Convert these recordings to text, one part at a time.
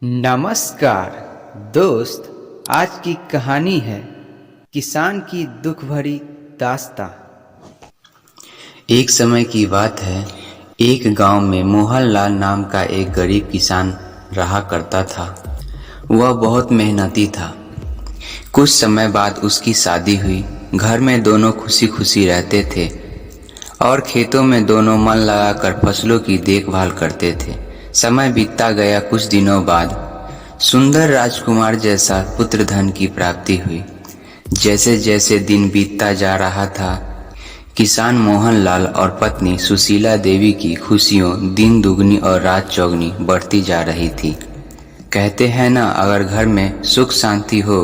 नमस्कार दोस्त। आज की कहानी है किसान की दुख भरी दास्तां। एक समय की बात है, एक गांव में मोहनलाल नाम का एक गरीब किसान रहा करता था। वह बहुत मेहनती था। कुछ समय बाद उसकी शादी हुई। घर में दोनों खुशी खुशी रहते थे और खेतों में दोनों मन लगाकर फसलों की देखभाल करते थे। समय बीतता गया। कुछ दिनों बाद सुंदर राजकुमार जैसा पुत्र धन की प्राप्ति हुई। जैसे जैसे दिन बीतता जा रहा था, किसान मोहनलाल और पत्नी सुशीला देवी की खुशियों दिन दुगनी और रात चौगनी बढ़ती जा रही थी। कहते हैं ना, अगर घर में सुख शांति हो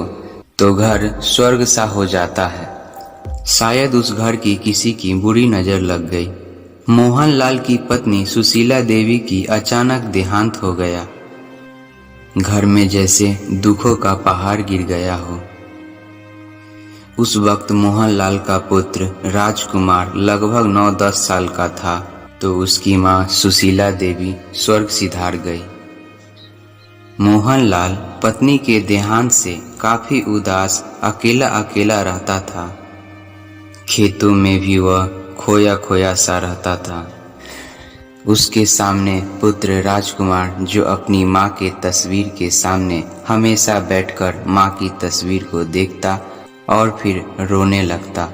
तो घर स्वर्ग सा हो जाता है। शायद उस घर की किसी की बुरी नजर लग गई। मोहनलाल की पत्नी सुशीला देवी की अचानक देहांत हो गया। घर में जैसे दुखों का पहाड़ गिर गया हो। उस वक्त मोहनलाल का पुत्र राजकुमार लगभग 9-10 साल का था तो उसकी मां सुशीला देवी स्वर्ग सिधार गई। मोहनलाल पत्नी के देहांत से काफी उदास अकेला अकेला रहता था। खेतों में भी वह खोया खोया सा रहता था। उसके सामने पुत्र राजकुमार, जो अपनी माँ के तस्वीर के सामने हमेशा बैठकर माँ की तस्वीर को देखता और फिर रोने लगता।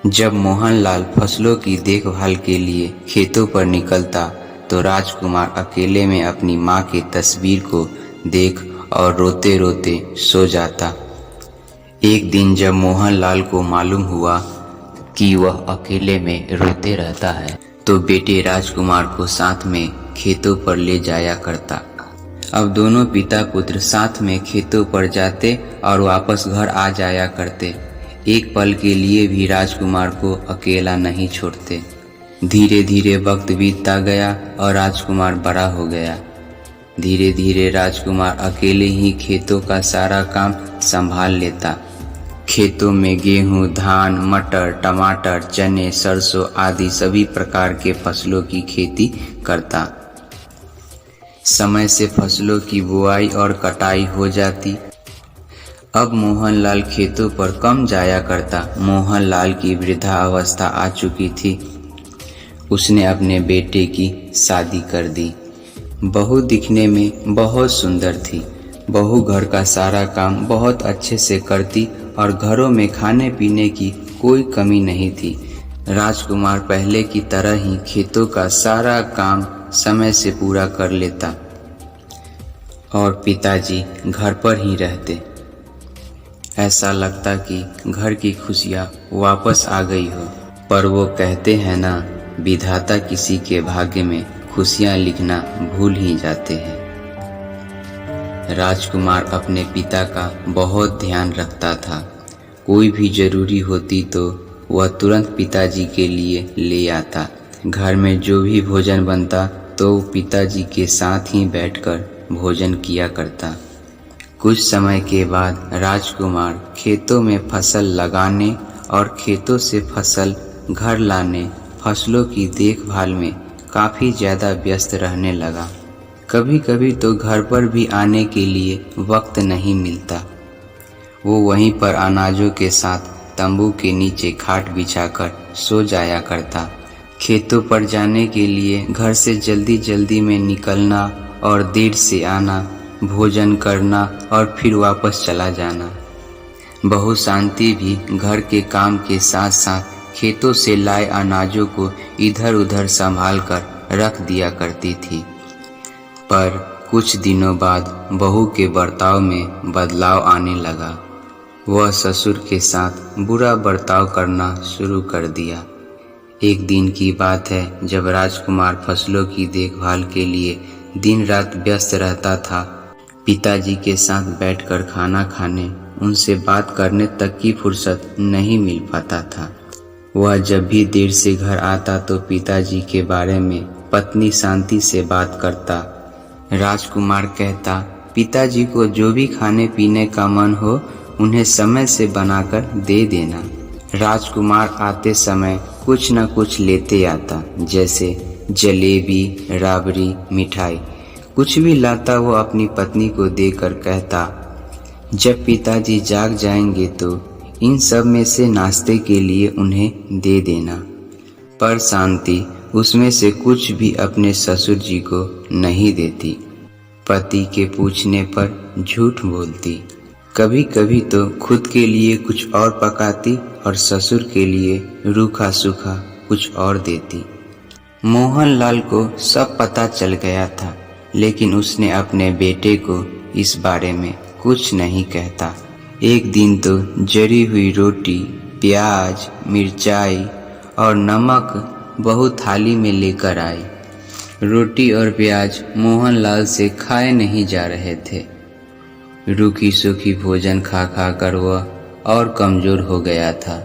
जब मोहनलाल फसलों की देखभाल के लिए खेतों पर निकलता तो राजकुमार अकेले में अपनी माँ की तस्वीर को देख और रोते रोते सो जाता। एक दिन जब मोहनलाल को मालूम हुआ कि वह अकेले में रोते रहता है तो बेटे राजकुमार को साथ में खेतों पर ले जाया करता। अब दोनों पिता पुत्र साथ में खेतों पर जाते और वापस घर आ जाया करते। एक पल के लिए भी राजकुमार को अकेला नहीं छोड़ते। धीरे धीरे वक्त बीतता गया और राजकुमार बड़ा हो गया। धीरे धीरे राजकुमार अकेले ही खेतों का सारा काम संभाल लेता। खेतों में गेहूं, धान, मटर, टमाटर, चने, सरसों आदि सभी प्रकार के फसलों की खेती करता। समय से फसलों की बुआई और कटाई हो जाती। अब मोहनलाल खेतों पर कम जाया करता। मोहनलाल की वृद्धावस्था आ चुकी थी। उसने अपने बेटे की शादी कर दी। बहू दिखने में बहुत सुंदर थी। बहू घर का सारा काम बहुत अच्छे से करती और घरों में खाने पीने की कोई कमी नहीं थी। राजकुमार पहले की तरह ही खेतों का सारा काम समय से पूरा कर लेता और पिताजी घर पर ही रहते। ऐसा लगता कि घर की खुशियाँ वापस आ गई हो। पर वो कहते हैं ना, विधाता किसी के भाग्य में खुशियाँ लिखना भूल ही जाते हैं। राजकुमार अपने पिता का बहुत ध्यान रखता था। कोई भी जरूरी होती तो वह तुरंत पिताजी के लिए ले आता। घर में जो भी भोजन बनता तो पिताजी के साथ ही बैठकर भोजन किया करता। कुछ समय के बाद राजकुमार खेतों में फसल लगाने और खेतों से फसल घर लाने, फसलों की देखभाल में काफी ज्यादा व्यस्त रहने लगा। कभी कभी तो घर पर भी आने के लिए वक्त नहीं मिलता। वो वहीं पर अनाजों के साथ तंबू के नीचे खाट बिछाकर सो जाया करता। खेतों पर जाने के लिए घर से जल्दी जल्दी में निकलना और देर से आना, भोजन करना और फिर वापस चला जाना। बहू शांति भी घर के काम के साथ साथ खेतों से लाए अनाजों को इधर उधर संभाल कर रख दिया करती थी। पर कुछ दिनों बाद बहू के बर्ताव में बदलाव आने लगा। वह ससुर के साथ बुरा बर्ताव करना शुरू कर दिया। एक दिन की बात है, जब राजकुमार फसलों की देखभाल के लिए दिन रात व्यस्त रहता था। पिताजी के साथ बैठकर खाना खाने, उनसे बात करने तक की फुर्सत नहीं मिल पाता था। वह जब भी देर से घर आता तो पिताजी के बारे में पत्नी शांति से बात करता। राजकुमार कहता, पिताजी को जो भी खाने पीने का मन हो उन्हें समय से बनाकर दे देना। राजकुमार आते समय कुछ न कुछ लेते आता, जैसे जलेबी, राबड़ी, मिठाई। कुछ भी लाता वो अपनी पत्नी को देकर कहता, जब पिताजी जाग जाएंगे तो इन सब में से नाश्ते के लिए उन्हें दे देना। पर शांति उसमें से कुछ भी अपने ससुर जी को नहीं देती। पति के पूछने पर झूठ बोलती। कभी कभी तो खुद के लिए कुछ और पकाती और ससुर के लिए रूखा सूखा कुछ और देती। मोहनलाल को सब पता चल गया था, लेकिन उसने अपने बेटे को इस बारे में कुछ नहीं कहता। एक दिन तो जरी हुई रोटी, प्याज, मिर्चाई और नमक बहू थाली में लेकर आई। रोटी और प्याज मोहनलाल से खाए नहीं जा रहे थे। रूखी सूखी भोजन खा खा कर वह और कमजोर हो गया था।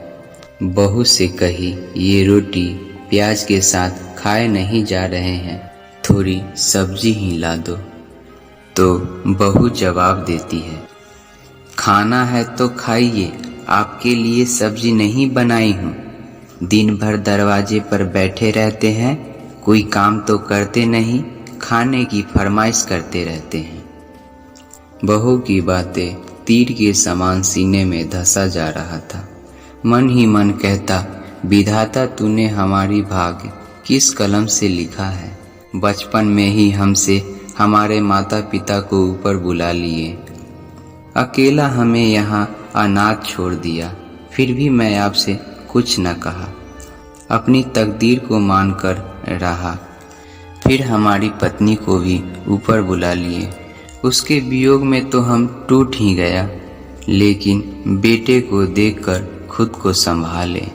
बहू से कही, ये रोटी प्याज के साथ खाए नहीं जा रहे हैं, थोड़ी सब्जी ही ला दो। तो बहू जवाब देती है, खाना है तो खाइए, आपके लिए सब्जी नहीं बनाई हूँ। दिन भर दरवाजे पर बैठे रहते हैं, कोई काम तो करते नहीं, खाने की फरमाइश करते रहते हैं। बहू की बातें तीर के समान सीने में धंसा जा रहा था। मन ही मन कहता, विधाता तूने हमारी भाग्य किस कलम से लिखा है। बचपन में ही हमसे हमारे माता पिता को ऊपर बुला लिए, अकेला हमें यहाँ अनाथ छोड़ दिया, फिर भी मैं आपसे कुछ न कहा, अपनी तकदीर को मानकर रहा। फिर हमारी पत्नी को भी ऊपर बुला लिए, उसके वियोग में तो हम टूट ही गया, लेकिन बेटे को देखकर खुद को संभाले।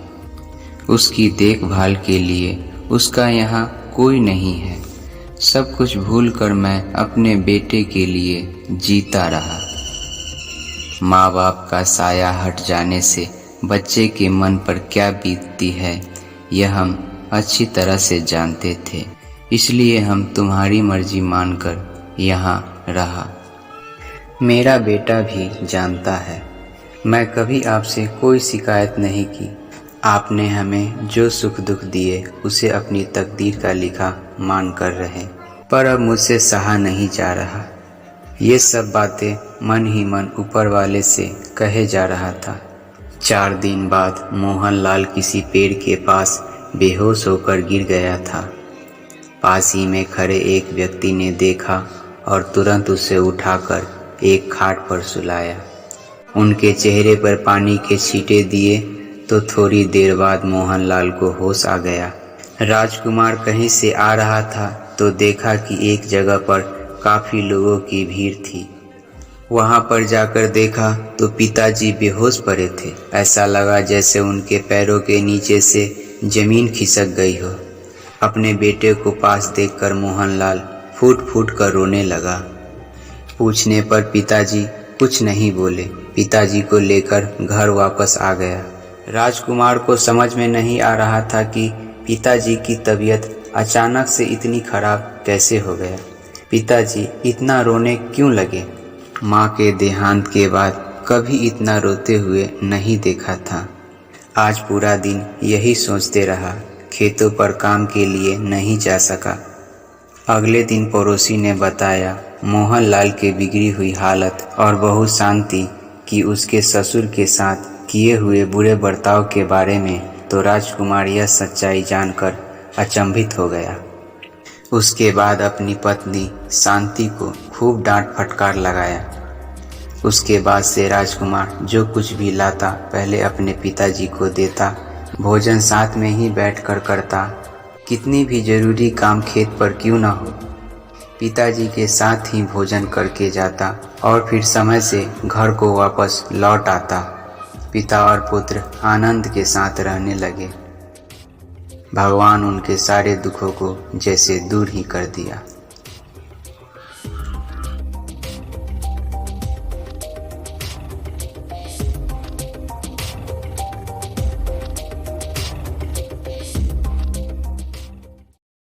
उसकी देखभाल के लिए उसका यहाँ कोई नहीं है। सब कुछ भूलकर मैं अपने बेटे के लिए जीता रहा। माँ बाप का साया हट जाने से बच्चे के मन पर क्या बीतती है, यह हम अच्छी तरह से जानते थे, इसलिए हम तुम्हारी मर्जी मानकर यहाँ रहा। मेरा बेटा भी जानता है, मैं कभी आपसे कोई शिकायत नहीं की। आपने हमें जो सुख दुख दिए उसे अपनी तकदीर का लिखा मान कर रहे, पर अब मुझसे सहा नहीं जा रहा। ये सब बातें मन ही मन ऊपर वाले से कहे जा रहा था। 4 दिन बाद मोहनलाल किसी पेड़ के पास बेहोश होकर गिर गया था। पास ही में खड़े एक व्यक्ति ने देखा और तुरंत उसे उठाकर एक खाट पर सुलाया। उनके चेहरे पर पानी के छींटे दिए तो थोड़ी देर बाद मोहनलाल को होश आ गया। राजकुमार कहीं से आ रहा था तो देखा कि एक जगह पर काफी लोगों की भीड़ थी। वहां पर जाकर देखा तो पिताजी बेहोश पड़े थे। ऐसा लगा जैसे उनके पैरों के नीचे से जमीन खिसक गई हो। अपने बेटे को पास देखकर मोहनलाल फूट फूट कर रोने लगा। पूछने पर पिताजी कुछ नहीं बोले। पिताजी को लेकर घर वापस आ गया। राजकुमार को समझ में नहीं आ रहा था कि पिताजी की तबीयत अचानक से इतनी खराब कैसे हो गया। पिताजी इतना रोने क्यों लगे। माँ के देहांत के बाद कभी इतना रोते हुए नहीं देखा था। आज पूरा दिन यही सोचते रहा। खेतों पर काम के लिए नहीं जा सका। अगले दिन पड़ोसी ने बताया मोहनलाल के बिगड़ी हुई हालत और बहू शांति की उसके ससुर के साथ किए हुए बुरे बर्ताव के बारे में, तो राजकुमार यह सच्चाई जानकर अचंभित हो गया। उसके बाद अपनी पत्नी शांति को खूब डांट फटकार लगाया। उसके बाद से राजकुमार जो कुछ भी लाता पहले अपने पिताजी को देता, भोजन साथ में ही बैठकर करता। कितनी भी जरूरी काम खेत पर क्यों ना हो, पिताजी के साथ ही भोजन करके जाता और फिर समय से घर को वापस लौट आता। पिता और पुत्र आनंद के साथ रहने लगे। भगवान उनके सारे दुखों को जैसे दूर ही कर दिया।